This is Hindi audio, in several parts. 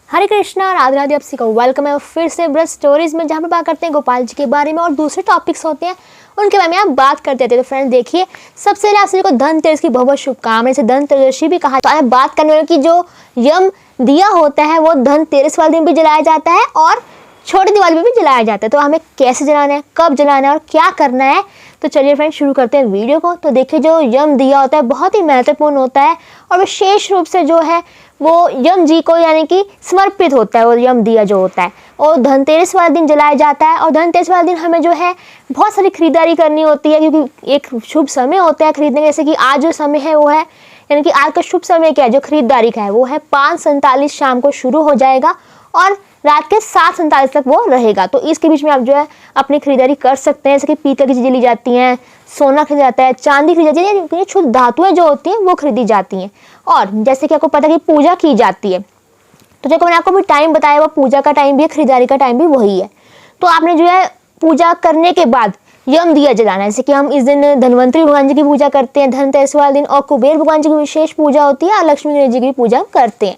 हरे कृष्णा, राधे राधे। आप सभी को वेलकम है फिर से ब्रज स्टोरीज में, जहाँ पे बात करते हैं गोपाल जी के बारे में और दूसरे टॉपिक्स होते हैं उनके बारे में आप बात करते थे। तो फ्रेंड्स देखिए, सबसे पहले आप सभी को धनतेरस की बहुत बहुत शुभकामनाएं। से धनत्रयोदशी भी कहा जाता है। बात करने वाले की जो यम दिया होता है वो धनतेरस वाले दिन भी जलाया जाता है और छोटी दिवाली में भी जलाया जाता है। तो हमें कैसे जलाना है, कब जलाना है और क्या करना है, तो चलिए फ्रेंड्स शुरू करते हैं वीडियो को। तो देखिए, जो यम दिया होता है बहुत ही महत्वपूर्ण होता है और विशेष रूप से जो है वो यम जी को यानी कि समर्पित होता है। वो यम दिया जो होता है और धनतेरस वाले दिन जलाया जाता है। और धनतेरस वाले दिन हमें जो है बहुत सारी खरीदारी करनी होती है, क्योंकि एक शुभ समय होता है खरीदने का। जैसे कि आज जो समय है वो है, यानी कि आज का शुभ समय क्या है जो खरीदारी का है, वो है 5:47 शाम को शुरू हो जाएगा और रात के 7:47 तक वो रहेगा। तो इसके बीच में आप जो है अपनी खरीदारी कर सकते हैं। जैसे कि पीतल की चीज़ें ली जाती हैं, सोना खरीदा जाता है, चांदी खरीदी जाती है, यानी शुद्ध धातुएं जो होती हैं वो खरीदी जाती हैं। और जैसे कि आपको पता है कि पूजा की जाती है, तो जैसे मैंने आपको भी टाइम बताया, वो पूजा का टाइम भी है, खरीदारी का टाइम भी वही है। तो आपने जो है पूजा करने के बाद यम दिया जलाना है। जैसे कि हम इस दिन धनवंतरी भगवान जी की पूजा करते हैं धनतेरस वाले दिन, और कुबेर भगवान जी की विशेष पूजा होती है और लक्ष्मी गणेश जी की पूजा करते हैं।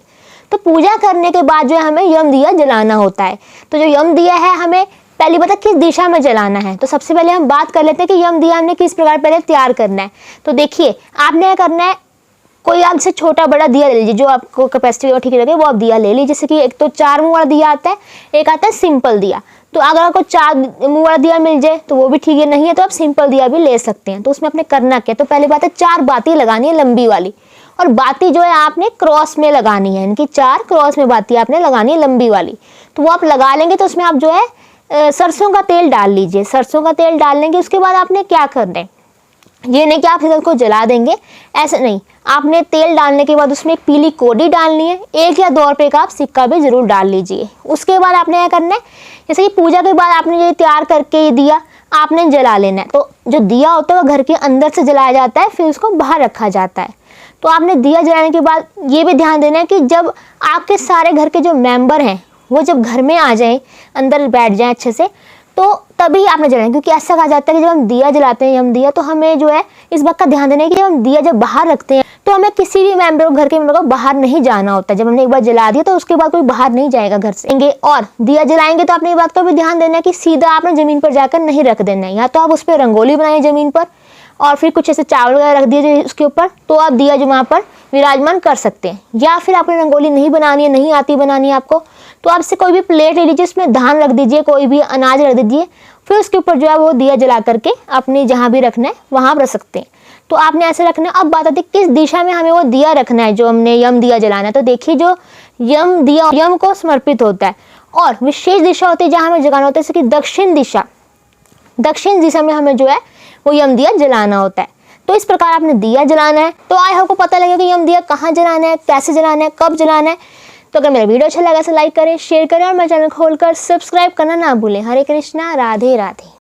तो पूजा करने के बाद जो है हमें यम दिया जलाना होता है। तो जो यम दिया है हमें पहले पता किस दिशा में जलाना है। तो सबसे पहले हम बात कर लेते हैं कि यम दिया हमने किस प्रकार पहले तैयार करना है। तो देखिए, आपने क्या करना है, कोई आपसे छोटा बड़ा दिया ले लीजिए, जो आपको कैपेसिटी ठीक लगे वो आप दिया ले लीजिए। जैसे कि एक तो 4 मुंह वाला दिया आता है, एक आता है सिंपल दिया। तो अगर आपको 4 मुंह वाला दिया मिल जाए तो वो भी ठीक है, नहीं है तो आप सिंपल दिया भी ले सकते हैं। तो उसमें आपने करना क्या, तो पहली बात है 4 बाती लगानी है लंबी वाली, और बाती जो है आपने क्रॉस में लगानी है, इनकी 4 क्रॉस में बाती आपने लगानी है लंबी वाली। तो वो आप लगा लेंगे तो उसमें आप जो है सरसों का तेल डाल लीजिए। सरसों का तेल डाल लेंगे, उसके बाद आपने क्या करना है, ये नहीं कि आप इधर को जला देंगे, ऐसे नहीं। आपने तेल डालने के बाद उसमें एक पीली कोडी डालनी है, 1 या 2 रुपये का आप सिक्का भी जरूर डाल लीजिए। उसके बाद आपने क्या करना है, जैसे कि पूजा के बाद आपने ये तैयार करके ये दिया आपने जला लेना है। तो जो दिया होता है वो घर के अंदर से जलाया जाता है, फिर उसको बाहर रखा जाता है। तो आपने दिया जलाने के बाद ये भी ध्यान देना है कि जब आपके सारे घर के जो मेंबर हैं वो जब घर में आ जाएं, अंदर बैठ जाएं अच्छे से, तो तभी आपने जलाना। क्योंकि ऐसा कहा जाता है कि जब हम दिया जलाते हैं यम दिया, तो हमें जो है इस बात का ध्यान देना है कि जब हम दिया जब बाहर रखते हैं तो हमें किसी भी मेंबर को, घर के मेंबर को बाहर नहीं जाना होता है। जब हमने एक बार जला दिया तो उसके बाद कोई बाहर नहीं जाएगा घर से। और दिया जलाएंगे तो आपने ये बात का भी ध्यान देना है कि सीधा आपने जमीन पर जाकर नहीं रख देना है। या तो आप उस पर रंगोली बनाइए जमीन पर, और फिर कुछ ऐसे चावल वगैरह रख दिए उसके ऊपर, तो आप दिया जो वहाँ पर विराजमान कर सकते हैं। या फिर आपने रंगोली नहीं बनानी है, नहीं आती बनानी है आपको, तो आपसे कोई भी प्लेट ले लीजिए, उसमें धान रख दीजिए, कोई भी अनाज रख दीजिए, फिर उसके ऊपर जो है वो दिया जला करके अपने जहाँ भी रखना है वहाँ रख सकते हैं। तो आपने ऐसे रखना है। अब बात आती है किस दिशा में हमें वो दिया रखना है जो हमने यम दिया जलाना है। तो देखिए, जो यम दिया यम को समर्पित होता है और विशेष दिशा होती है जहाँ हमें जगाना होता है, जैसे कि दक्षिण दिशा। दक्षिण दिशा में हमें जो है वो यम दिया जलाना होता है। तो इस प्रकार आपने दिया जलाना है। तो आई होप को पता लगे कि यम दिया कहाँ जलाना है, कैसे जलाना है, कब जलाना है। तो अगर मेरा वीडियो अच्छा लगा तो लाइक करें, शेयर करें और मेरे चैनल खोलकर सब्सक्राइब करना ना भूलें। हरे कृष्णा, राधे राधे।